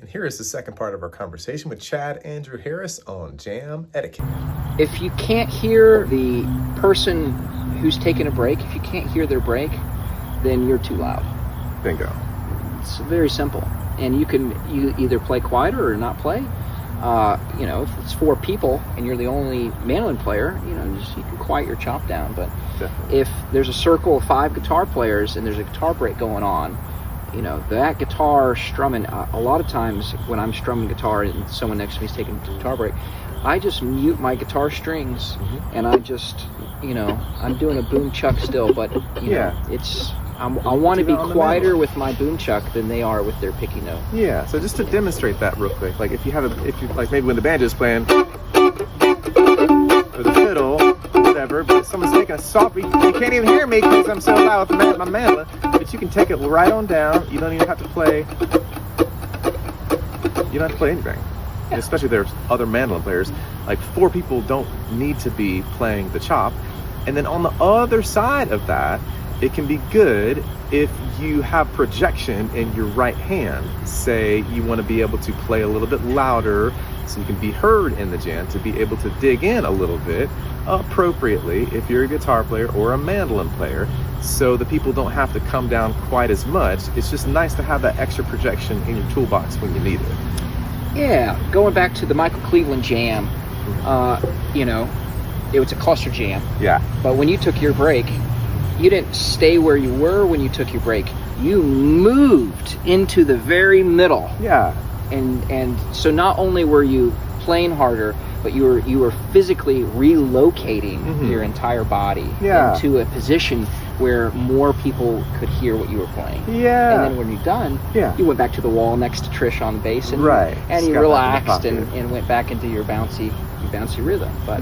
And here is the second part of our conversation with Chad Andrew Harris on jam etiquette. If you can't hear the person who's taking a break, if you can't hear their break, then you're too loud. Bingo. It's very simple. And you either play quieter or not play. If it's 4 people and you're the only mandolin player, you can quiet your chop down. But definitely, if there's a circle of 5 guitar players and there's a guitar break going on, that guitar strumming, a lot of times when I'm strumming guitar and someone next to me is taking a guitar break, I just mute my guitar strings and I just, I'm doing a boom chuck still, but I want to be quieter with my boom chuck than they are with their picky note. Yeah, so just to demonstrate that real quick, like if you like maybe when the banjo is playing, or the fiddle, or whatever, but someone's taking a soft, you can't even hear me because I'm so loud with my mandolin, but you can take it right on down. You don't even have to play. You don't have to play anything. Yeah. And especially there's other mandolin players. Like 4 people don't need to be playing the chop. And then on the other side of that, it can be good if you have projection in your right hand. Say you want to be able to play a little bit louder so you can be heard in the jam, to be able to dig in a little bit appropriately if you're a guitar player or a mandolin player, so the people don't have to come down quite as much. It's just nice to have that extra projection in your toolbox when you need it. Yeah, going back to the Michael Cleveland jam, it was a cluster jam. Yeah. But when you took your break, you didn't stay where you were when you took your break. You moved into the very middle. Yeah. And so not only were you playing harder, but you were physically relocating your entire body into a position where more people could hear what you were playing. Yeah. And then when you're done, you went back to the wall next to Trish on the bass and you relaxed and went back into your bouncy rhythm. But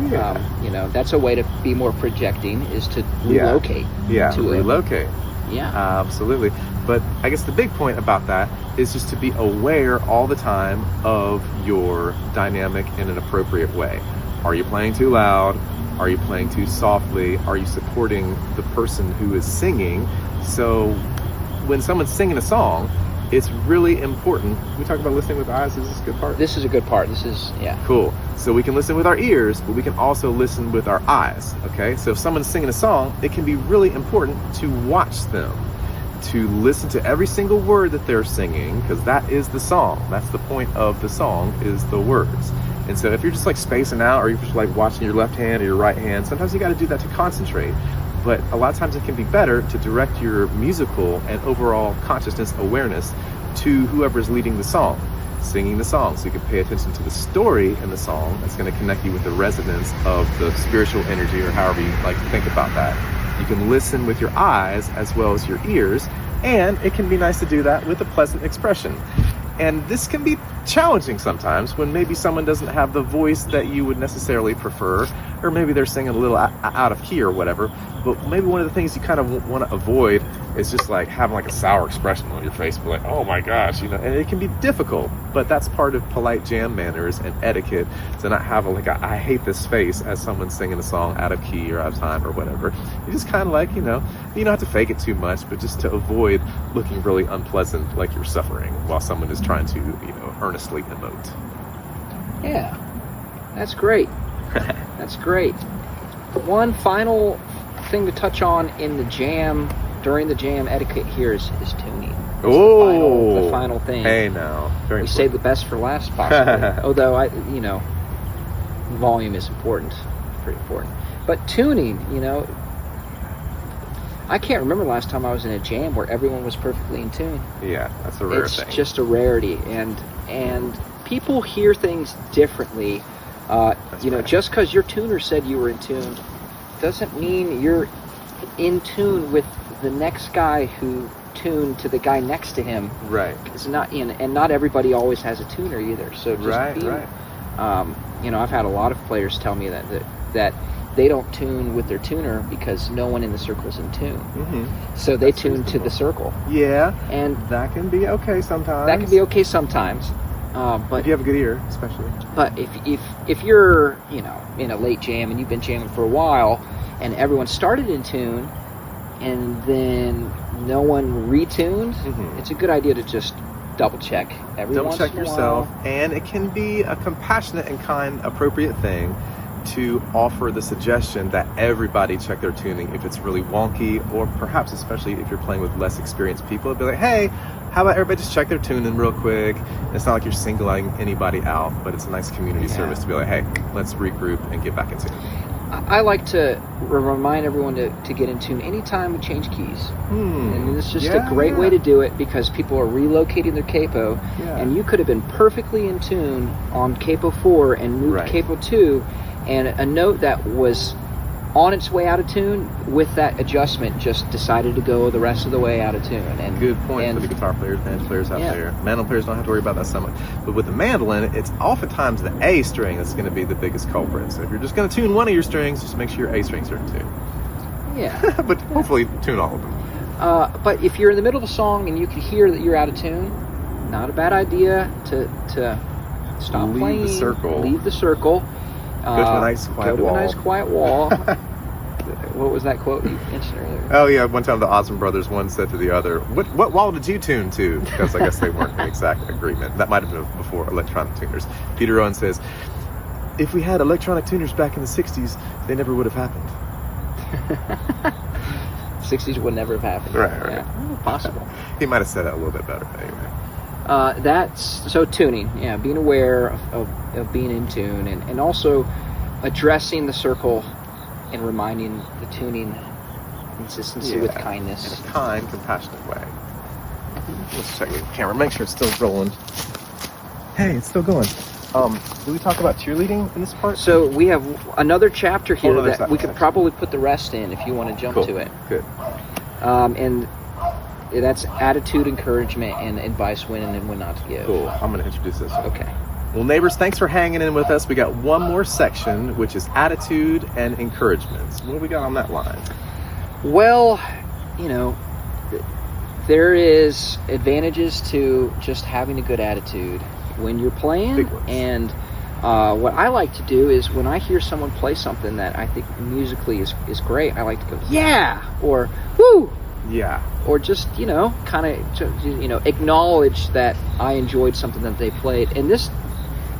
that's a way to be more projecting, is to relocate. Relocate. Yeah. Absolutely. But I guess the big point about that is just to be aware all the time of your dynamic in an appropriate way. Are you playing too loud? Are you playing too softly? Are you supporting the person who is singing? So when someone's singing a song, it's really important. We talk about listening with eyes. Is this a good part? This is a good part. Cool. So we can listen with our ears, but we can also listen with our eyes. Okay. So if someone's singing a song, it can be really important to watch them, to listen to every single word that they're singing, because that is the song. That's the point of the song, is the words. And so if you're just like spacing out, or you're just like watching your left hand or your right hand, sometimes you got to do that to concentrate. But a lot of times it can be better to direct your musical and overall consciousness awareness to whoever's leading the song, singing the song, so you can pay attention to the story in the song that's going to connect you with the resonance of the spiritual energy, or however you like to think about that. You can listen with your eyes as well as your ears, and it can be nice to do that with a pleasant expression. And this can be challenging sometimes when maybe someone doesn't have the voice that you would necessarily prefer, or maybe they're singing a little out of key or whatever. But maybe one of the things you kind of want to avoid is just like having like a sour expression on your face, be like, oh my gosh, and it can be difficult. But that's part of polite jam manners and etiquette, to not have like a I hate this face as someone's singing a song out of key or out of time or whatever. You just kind of like, you don't have to fake it too much, but just to avoid looking really unpleasant, like you're suffering while someone is trying to, earnestly emote. Yeah, that's great. That's great. One final thing to touch on in the jam, during the jam etiquette here is tuning. The final thing. Hey, now. Very important. Save the best for last, possibly. Although, volume is important. Pretty important. But tuning, I can't remember last time I was in a jam where everyone was perfectly in tune. Yeah, that's a rare thing. It's just a rarity. And people hear things differently. Just because your tuner said you were in tune doesn't mean you're in tune with the next guy who tuned to the guy next to him. Right. It's not and not everybody always has a tuner either. So just right. I've had a lot of players tell me that they don't tune with their tuner because no one in the circle's in tune. So they tune to the circle. Yeah. And that can be okay sometimes. But if you have a good ear, especially. But if you're in a late jam and you've been jamming for a while and everyone started in tune and then no one retuned, it's a good idea to just double check every Double once check in a yourself, while. and it can be a compassionate and kind, appropriate thing to offer the suggestion that everybody check their tuning if it's really wonky, or perhaps especially if you're playing with less experienced people. It'd be like, hey, how about everybody just check their tuning real quick? It's not like you're singling anybody out, but it's a nice community service to be like, hey, let's regroup and get back in tune. I like to remind everyone to get in tune anytime we change keys. And it's just a great way to do it, because people are relocating their capo, and you could have been perfectly in tune on capo 4 and moved capo 2, and a note that was on its way out of tune with that adjustment just decided to go the rest of the way out of tune. And good point for the guitar players, band players out there. Mandolin players don't have to worry about that so much. But with the mandolin, it's oftentimes the A string that's going to be the biggest culprit. So if you're just going to tune one of your strings, just make sure your A strings are in tune. Yeah. But hopefully tune all of them. But if you're in the middle of a song and you can hear that you're out of tune, not a bad idea to stop playing. Leave the circle. Leave the circle. Go to a nice quiet wall. Go to a nice quiet wall. What was that quote you mentioned earlier? Oh yeah, one time the Osmond brothers, one said to the other, what wall did you tune to? Because I guess they weren't in exact agreement. That might have been before electronic tuners. Peter Owen says, if we had electronic tuners back in the 60s, they never would have happened. 60s would never have happened. Right. Yeah, possible. He might have said that a little bit better, but anyway. That's so tuning, being aware of being in tune, and also addressing the circle and reminding the tuning consistency with kindness. In a kind, compassionate way. Let's check the camera, make sure it's still rolling. Hey, it's still going. Do we talk about cheerleading in this part? So we have another chapter here that we could section. probably put the rest in if you want to jump to it. Good. And that's attitude, encouragement, and advice when and when not to give. Cool. I'm going to introduce this one. Okay. Well, neighbors, thanks for hanging in with us. We got one more section, which is attitude and encouragement. What do we got on that line? Well, there is advantages to just having a good attitude when you're playing. Big ones. And what I like to do is when I hear someone play something that I think musically is great, I like to go, yeah, or woo. Yeah. Or just, kind of, acknowledge that I enjoyed something that they played. And this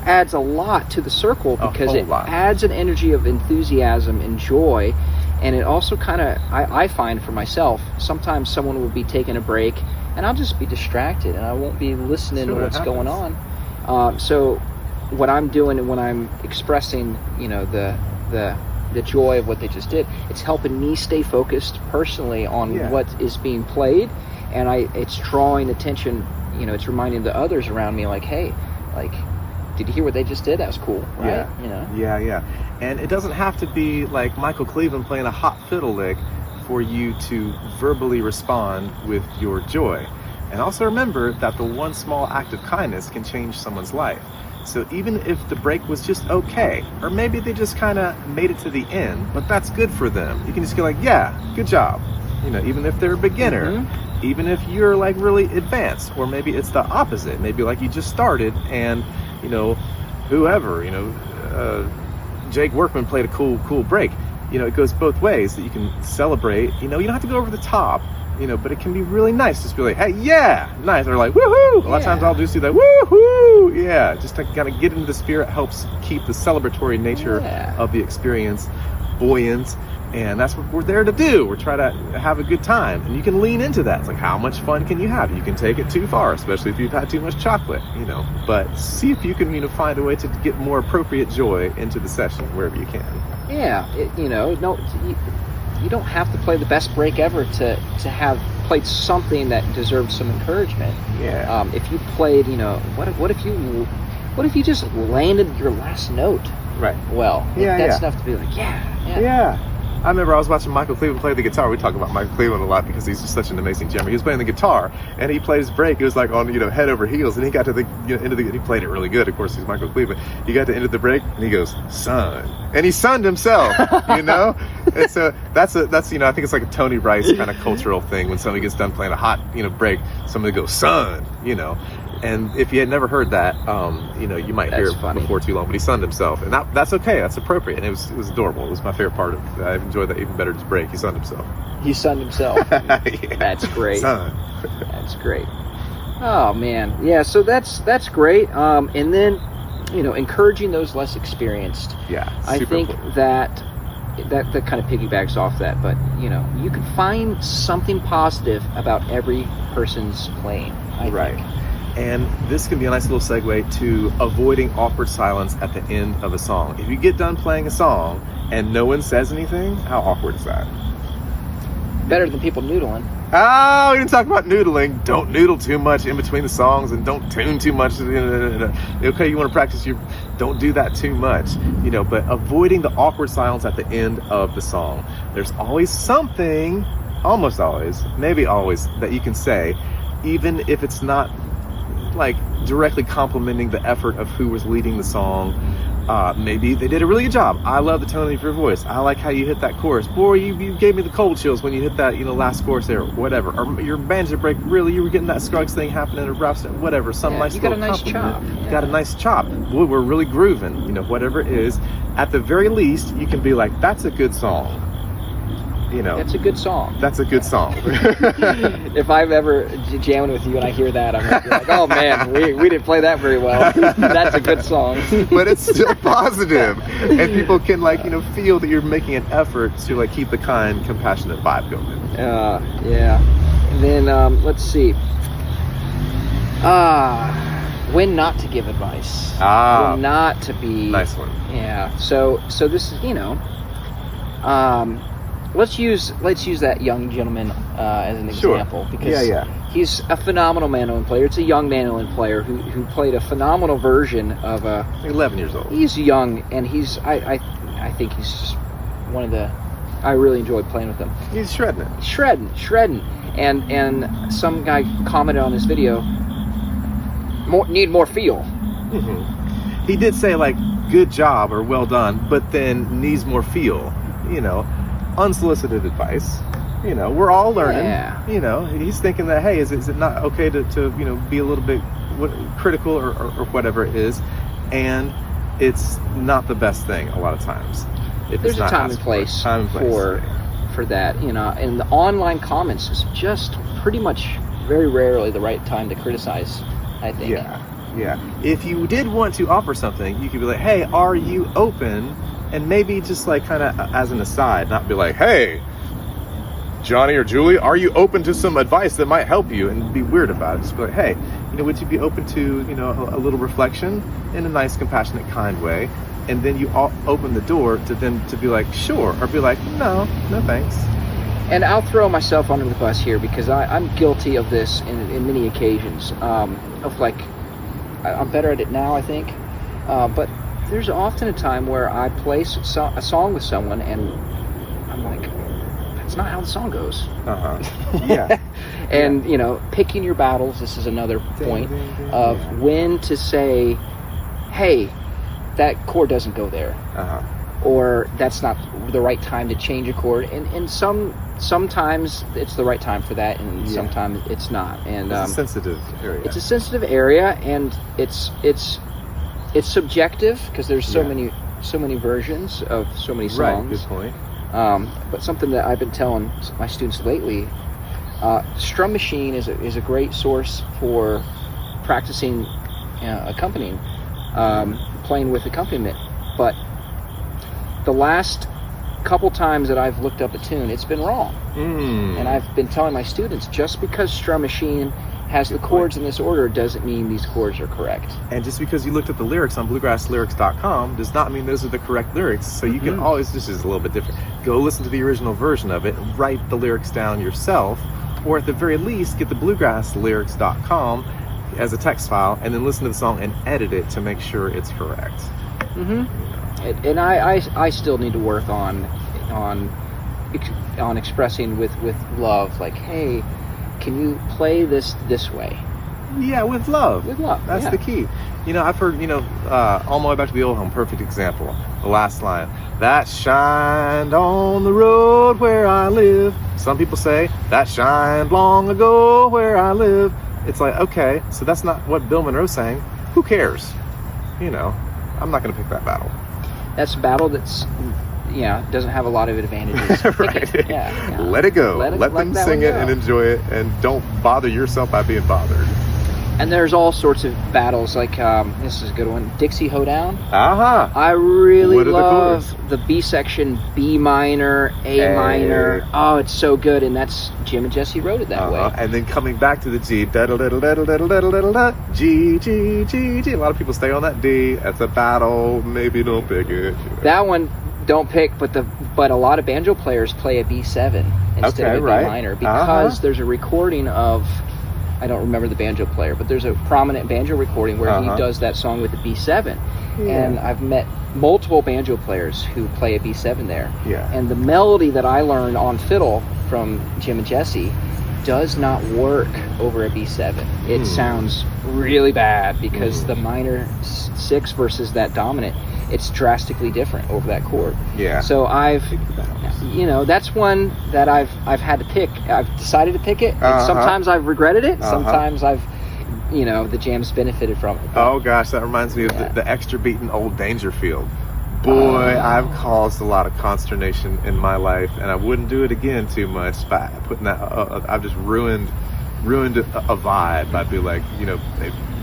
adds a lot to the circle because it adds an energy of enthusiasm and joy. And it also kind of, I find for myself, sometimes someone will be taking a break and I'll just be distracted and I won't be listening to what's going on. So what I'm doing when I'm expressing, the joy of what they just did, it's helping me stay focused personally on what is being played, and it's drawing attention, it's reminding the others around me, like, hey, like, did you hear what they just did? That was cool, right? Yeah. And it doesn't have to be like Michael Cleveland playing a hot fiddle lick for you to verbally respond with your joy. And also remember that the one small act of kindness can change someone's life. So even if the break was just okay, or maybe they just kind of made it to the end, but that's good for them. You can just go like, yeah, good job. Even if they're a beginner, even if you're like really advanced, or maybe it's the opposite. Maybe like you just started and, whoever, Jake Workman played a cool break. It goes both ways that you can celebrate. You don't have to go over the top. But it can be really nice just be like, hey, yeah, nice, or like, woohoo. A lot of times I'll just do that, woohoo, yeah, just to kind of get into the spirit helps keep the celebratory nature of the experience buoyant, and that's what we're there to do. We're trying to have a good time, and you can lean into that. It's like, how much fun can you have? You can take it too far, especially if you've had too much chocolate, but see if you can, find a way to get more appropriate joy into the session wherever you can. Yeah, you don't have to play the best break ever to have played something that deserves some encouragement. Yeah. If you played, what if you just landed your last note? Right. Well, that's enough to be like, yeah. I remember I was watching Michael Cleveland play the guitar. We talk about Michael Cleveland a lot because he's just such an amazing jammer. He was playing the guitar and he played his break. It was like on, head over heels, and he got to the end of the. He played it really good. Of course, he's Michael Cleveland. He got to end of the break and he goes, "Son," and he sunned himself. And so that's I think it's like a Tony Rice kind of cultural thing. When somebody gets done playing a hot break, somebody goes, "Son," And if you had never heard that, you might hear it before too long. But he sunned himself, and that's okay. That's appropriate, and it was adorable. It was my favorite part of it. I enjoyed that even better. Just break. He sunned himself. He sunned himself. Yeah. That's great. Sun. That's great. Oh man, yeah. So that's great. And then, encouraging those less experienced. Yeah, I think important. that kind of piggybacks off that. But you can find something positive about every person's playing. I think. And this can be a nice little segue to avoiding awkward silence at the end of a song. If you get done playing a song and no one says anything, how awkward is that? Better than people noodling. Oh, we didn't talk about noodling. Don't noodle too much in between the songs, and don't tune too much. Okay, you want to practice don't do that too much. But avoiding the awkward silence at the end of the song. There's always something, almost always, maybe always, that you can say, even if it's not like directly complimenting the effort of who was leading the song. Maybe they did a really good job. I love the tone of your voice. I like how you hit that chorus. Boy, you gave me the cold chills when you hit that, last chorus there, whatever. Or your banjo break, really, you were getting that Scruggs thing happening, or Ralph's, whatever. Some nice little compliment. You got a nice chop. Yeah. Got a nice chop. Boy, we're really grooving. Whatever it is. At the very least, you can be like, that's a good song. That's a good song. That's a good song. If I'm ever jamming with you and I hear that, I'm gonna be like, oh man, we didn't play that very well. That's a good song. But it's still positive. And people can feel that you're making an effort to keep the kind, compassionate vibe going. Yeah. And then let's see. When not to give advice. When not to be. Nice one. Yeah. So this is Let's use that young gentleman as an example, because he's a phenomenal mandolin player. It's a young mandolin player who played a phenomenal version of 11 years old. He's young, and I think he's just one of the. I really enjoyed playing with him. He's shredding it. Shredding, and some guy commented on this video. Need more feel. Mm-hmm. He did say good job or well done, but then needs more feel. Unsolicited advice. We're all learning. Yeah. He's thinking that, hey, is it not okay to be a little bit critical or whatever it is, and it's not the best thing a lot of times. There's a time and place for that. And the online comments is just pretty much very rarely the right time to criticize, I think. Yeah. If you did want to offer something, you could be like, hey, are you open? And maybe just kind of as an aside, not be like, hey, Johnny or Julie, are you open to some advice that might help you? And be weird about it. Just be like, hey, would you be open to, a little reflection in a nice, compassionate, kind way? And then you all open the door to them to be like, sure, or be like, no thanks. And I'll throw myself under the bus here, because I'm guilty of this in many occasions. I'm better at it now, I think. But there's often a time where I play a song with someone and I'm like, that's not how the song goes. Yeah. And, picking your battles, this is another point of when to say, hey, that chord doesn't go there. Or that's not the right time to change a chord. And sometimes it's the right time for that, and sometimes it's not. And it's a sensitive area. It's a sensitive area, and it's subjective, because there's so many versions of so many songs. Right, good point. But something that I've been telling my students lately, Strum Machine is a great source for practicing accompanying, playing with accompaniment. But the last couple times that I've looked up a tune, it's been wrong. And I've been telling my students, just because Strum Machine has the chords in this order doesn't mean these chords are correct. And just because you looked at the lyrics on bluegrasslyrics.com does not mean those are the correct lyrics. So you can always, this is a little bit different, go listen to the original version of it and write the lyrics down yourself, or at the very least get the bluegrasslyrics.com as a text file and then listen to the song and edit it to make sure it's correct. And I still need to work on expressing with love, like, hey, can you play this way? Yeah, with love. With love. That's the key. I've heard, all my way back to the old home, perfect example. The last line, that shined on the road where I live. Some people say, that shined long ago where I live. It's like, okay, so that's not what Bill Monroe sang. Who cares? I'm not going to pick that battle. That's a battle that's, doesn't have a lot of advantages. Right. Yeah. Let it go. Let them sing it and enjoy it, and don't bother yourself by being bothered. And there's all sorts of battles, like this is a good one, Dixie Hoedown. Uh-huh. I really What are the love chords? the B section, B minor, A minor. Oh, it's so good, and that's Jim and Jesse wrote it that way. And then coming back to the G, da-da-da-da-da-da-da-da-da, G, G, G, G. A lot of people stay on that D. That's a battle. Maybe don't pick it. That one don't pick, but a lot of banjo players play a B7 instead of a B minor because there's a recording of, I don't remember the banjo player, but there's a prominent banjo recording where he does that song with the B7. And I've met multiple banjo players who play a B7 there. Yeah. And the melody that I learned on fiddle from Jim and Jesse does not work over a B7. It sounds really bad because the minor 6 versus that dominant, it's drastically different over that chord. Yeah. So that's one that I've had to pick. I've decided to pick it. And sometimes I've regretted it. Sometimes I've, the jam's benefited from it. Oh gosh, that reminds me of the extra beat in Old Dangerfield. Boy, I've caused a lot of consternation in my life, and I wouldn't do it again too much by putting that. I've just ruined a vibe by being like,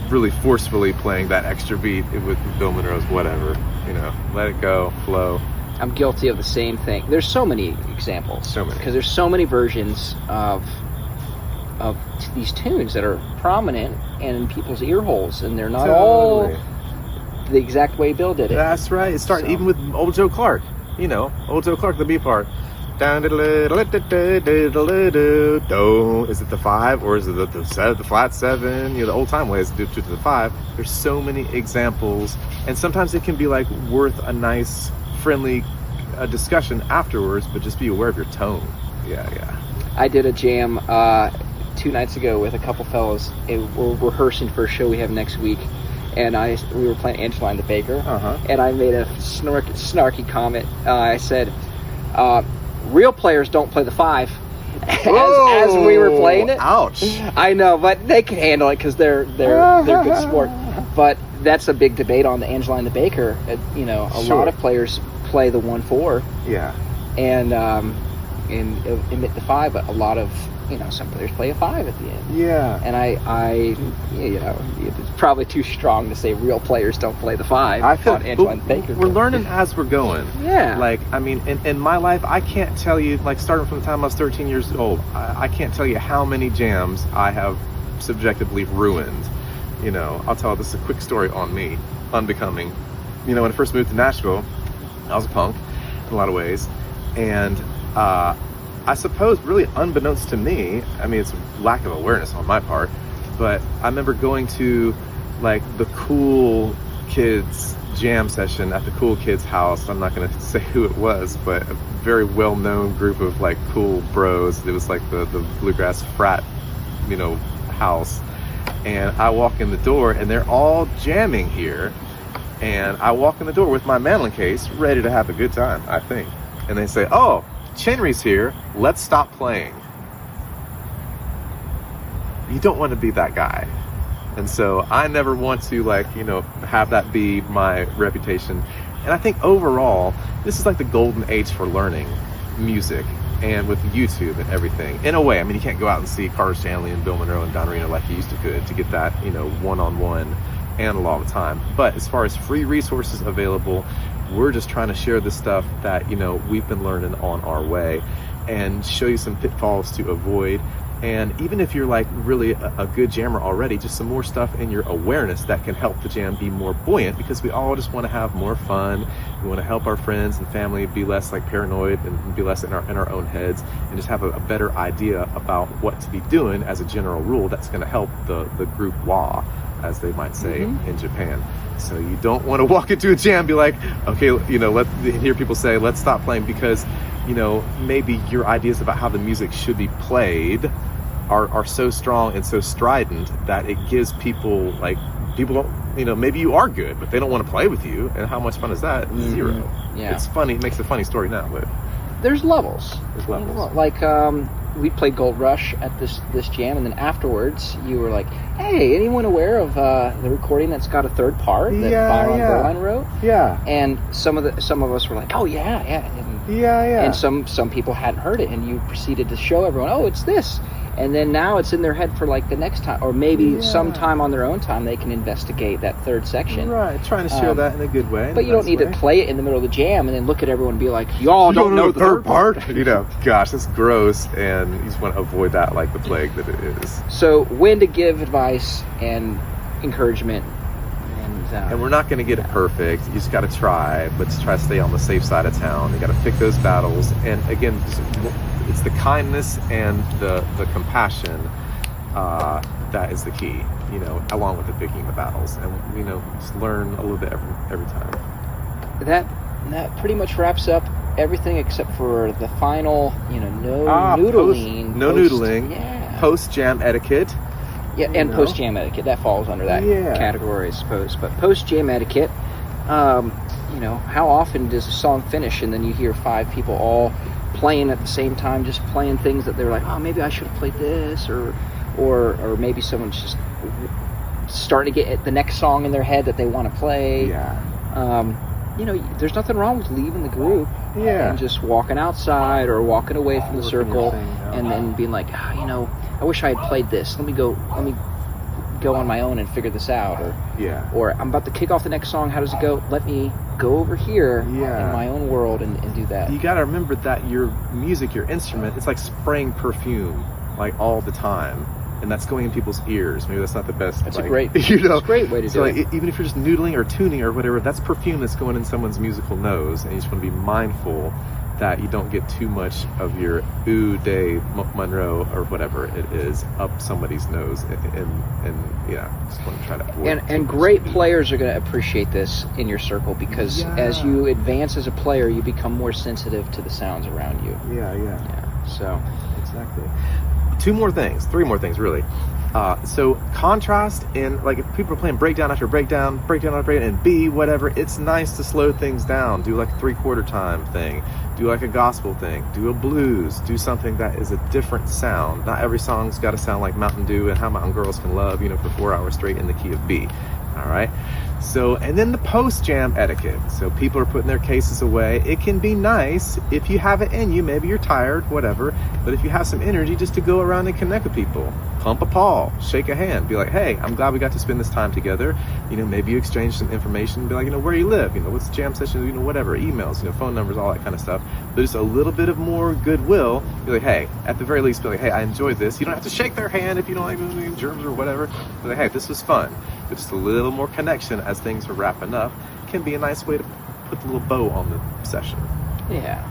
really forcefully playing that extra beat with Bill Monroe's whatever. Let it go, flow. I'm guilty of the same thing. There's so many examples. So many. Because there's so many versions of these tunes that are prominent and in people's ear holes, and they're not all the exact way Bill did it. That's right. It started even with old Joe Clark. Old Joe Clark, the B part. Down, is it the 5 or is it the flat 7? The old time ways to the 5. There's so many examples, and sometimes it can be like worth a nice, friendly discussion afterwards, but just be aware of your tone. Yeah. I did a jam 2 nights ago with a couple fellows. We're rehearsing for a show we have next week, and we were playing Angeline the Baker, and I made a snarky comment. I said, real players don't play the 5 as we were playing it. Ouch. I know, but they can handle it because they're good sport. But that's a big debate on the Angeline the Baker. A lot of players play the 1/4. Yeah. And emit the 5, but a lot of some players play a 5 at the end. Yeah. And I it's probably too strong to say real players don't play the 5. I feel on Antoine Baker. We're learning as we're going. Yeah. Like, I mean, in my life, I can't tell you, like, starting from the time I was 13 years old, I can't tell you how many jams I have subjectively ruined. I'll tell this a quick story on me, unbecoming. When I first moved to Nashville, I was a punk in a lot of ways, and I suppose really unbeknownst to me, I mean, it's a lack of awareness on my part, but I remember going to like the cool kids jam session at the cool kids house. I'm not going to say who it was, but a very well-known group of like cool bros. It was like the bluegrass frat, house. And I walk in the door and they're all jamming here. And I walk in the door with my mandolin case, ready to have a good time, I think. And they say, "Oh, Chenry's here, let's stop playing." You don't want to be that guy. And so I never want to have that be my reputation. And I think overall, this is like the golden age for learning music, and with YouTube and everything. In a way, I mean, you can't go out and see Carter Stanley and Bill Monroe and Don Reno like you used to get that, one-on-one analog time. But as far as free resources available, we're just trying to share the stuff that, we've been learning on our way and show you some pitfalls to avoid. And even if you're like really a good jammer already, just some more stuff in your awareness that can help the jam be more buoyant, because we all just want to have more fun. We want to help our friends and family be less like paranoid and be less in our own heads, and just have a better idea about what to be doing as a general rule that's going to help the group wah, as they might say in Japan. So you don't want to walk into a jam and be like, okay, let hear people say, let's stop playing, because, maybe your ideas about how the music should be played are so strong and so strident that it gives people don't, maybe you are good, but they don't want to play with you. And how much fun is that? Zero. Yeah. It's funny. It makes a funny story now, but there's levels. There's levels. Like, we played Gold Rush at this jam, and then afterwards you were like, "Hey, anyone aware of the recording that's got a third part that Byron Berline wrote?" Yeah. And some of us were like, "Oh yeah." And, yeah. And some people hadn't heard it, and you proceeded to show everyone, "Oh, it's this." And then now it's in their head for like the next time, or maybe sometime on their own time they can investigate that third section. Right, trying to share that in a good way. But you don't need to play it in the middle of the jam and then look at everyone and be like, y'all don't know the third part. You know, gosh, it's gross, and you just want to avoid that like the plague that it is. So when to give advice and encouragement. And we're not going to get it perfect. You just got to try, but just try to stay on the safe side of town. You got to pick those battles. And again, it's the kindness and the compassion that is the key, you know, along with the picking the battles. And, you know, just learn a little bit every time. That pretty much wraps up everything except for the final, you know, noodling. Noodling. Yeah. Post-jam etiquette. Yeah, and post-jam etiquette, that falls under that category, I suppose. But post-jam etiquette, you know, how often does a song finish and then you hear 5 people all playing at the same time, just playing things that they're like, oh, maybe I should have played this, or maybe someone's just starting to get the next song in their head that they want to play. Yeah. You know, there's nothing wrong with leaving the group and just walking outside or walking away from the circle and then being like, you know, I wish I had played this. Let me go on my own and figure this out. Or I'm about to kick off the next song. How does it go? Let me go over here in my own world and do that. You got to remember that your music, your instrument, it's like spraying perfume like all the time. And that's going in people's ears. Maybe that's not the best. That's like, a great, you know, it's a great way to do it. Even if you're just noodling or tuning or whatever, that's perfume that's going in someone's musical nose, and you just want to be mindful that you don't get too much of your Ooh Day Monroe or whatever it is up somebody's nose, and just want to try to avoid. And great players are going to appreciate this in your circle because as you advance as a player, you become more sensitive to the sounds around you. Yeah. So exactly. 3 more things, really. So contrast in, like, if people are playing breakdown after breakdown after breakdown, and B, whatever, it's nice to slow things down. Do like a 3/4 time thing. Do like a gospel thing. Do a blues. Do something that is a different sound. Not every song's got to sound like Mountain Dew and How Mountain Girls Can Love, you know, for 4 hours straight in the key of B. All right. So, and then the post-jam etiquette. So people are putting their cases away. It can be nice if you have it in you. Maybe you're tired, whatever. But if you have some energy, just to go around and connect with people. Pump a paw, shake a hand, be like, hey, I'm glad we got to spend this time together. You know, maybe you exchange some information, be like, you know, where you live, you know, what's the jam session, you know, whatever, emails, you know, phone numbers, all that kind of stuff. But just a little bit of more goodwill. Be like, hey, at the very least, be like, hey, I enjoyed this. You don't have to shake their hand if you don't like germs or whatever. Be like, hey, this was fun. But just a little more connection as things are wrapping up can be a nice way to put the little bow on the session. Yeah.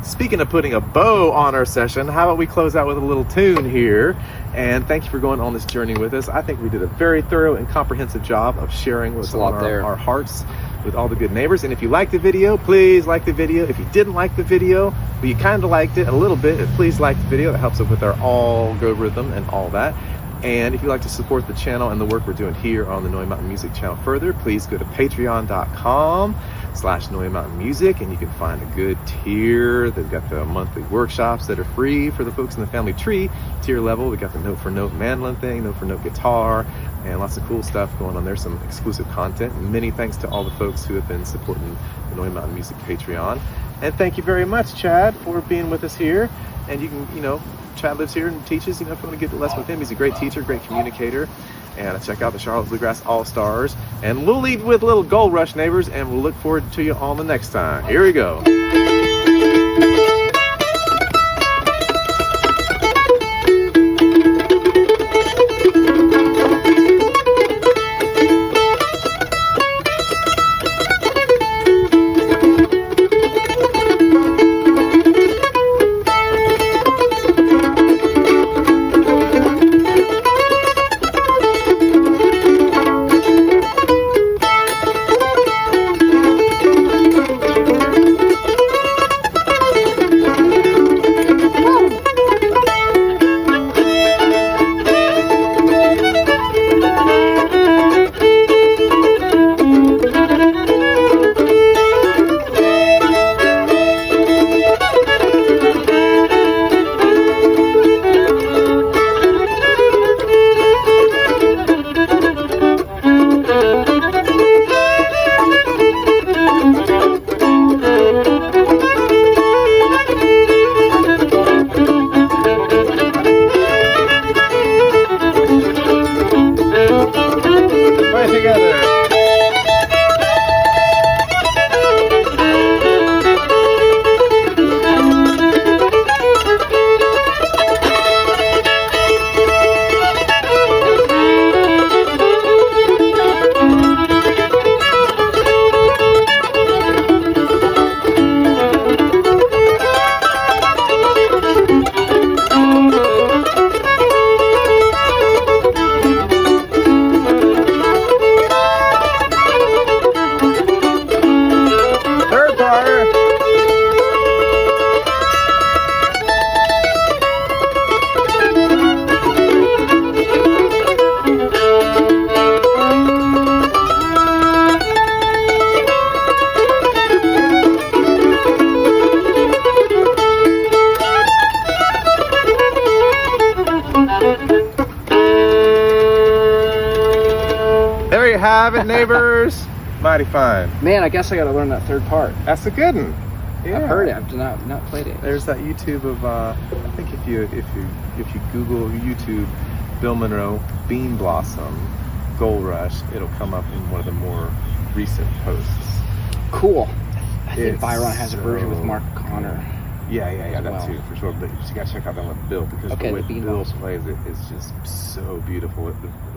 Speaking of putting a bow on our session, how about we close out with a little tune here? And thank you for going on this journey with us. I think we did a very thorough and comprehensive job of sharing what's on our hearts with all the good neighbors. And if you liked the video, please like the video. If you didn't like the video, but you kind of liked it a little bit, please like the video. That helps us with our algorithm and all that. And if you'd like to support the channel and the work we're doing here on the Noy Mountain Music channel further, please go to patreon.com/Noy Mountain Music, and you can find a good tier. They've got the monthly workshops that are free for the folks in the family tree tier level. We got the note for note mandolin thing, note for note guitar, and lots of cool stuff going on there, some exclusive content. And many thanks to all the folks who have been supporting the Noy Mountain Music Patreon. And thank you very much, Chad, for being with us here. And you can, Chad lives here and teaches, if you want to get the lesson with him, he's a great teacher, great communicator. And check out the Charlotte Bluegrass All-Stars. And we'll leave with a little Gold Rush, neighbors, and we'll look forward to you on the next time. Here we go. have it, neighbors. Mighty fine. Man, I guess I got to learn that third part. That's a good one. Yeah. I've heard it. I've not played it. There's that YouTube of I think if you Google YouTube Bill Monroe Bean Blossom Gold Rush, it'll come up in one of the more recent posts. Cool. I think It's Byron has a version with so- Mark Connor. Yeah, that well. too, for sure. But you gotta check out that one with Bill, because Okay, the way the Bean Bill Blossom. plays it is just so beautiful.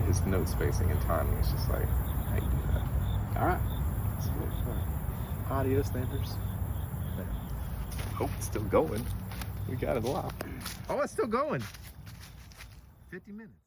His note spacing and timing is just like, how you do that? All right. It's really fun. Adios, neighbors. Oh, it's still going. We got it locked. Oh, it's still going. 50 minutes.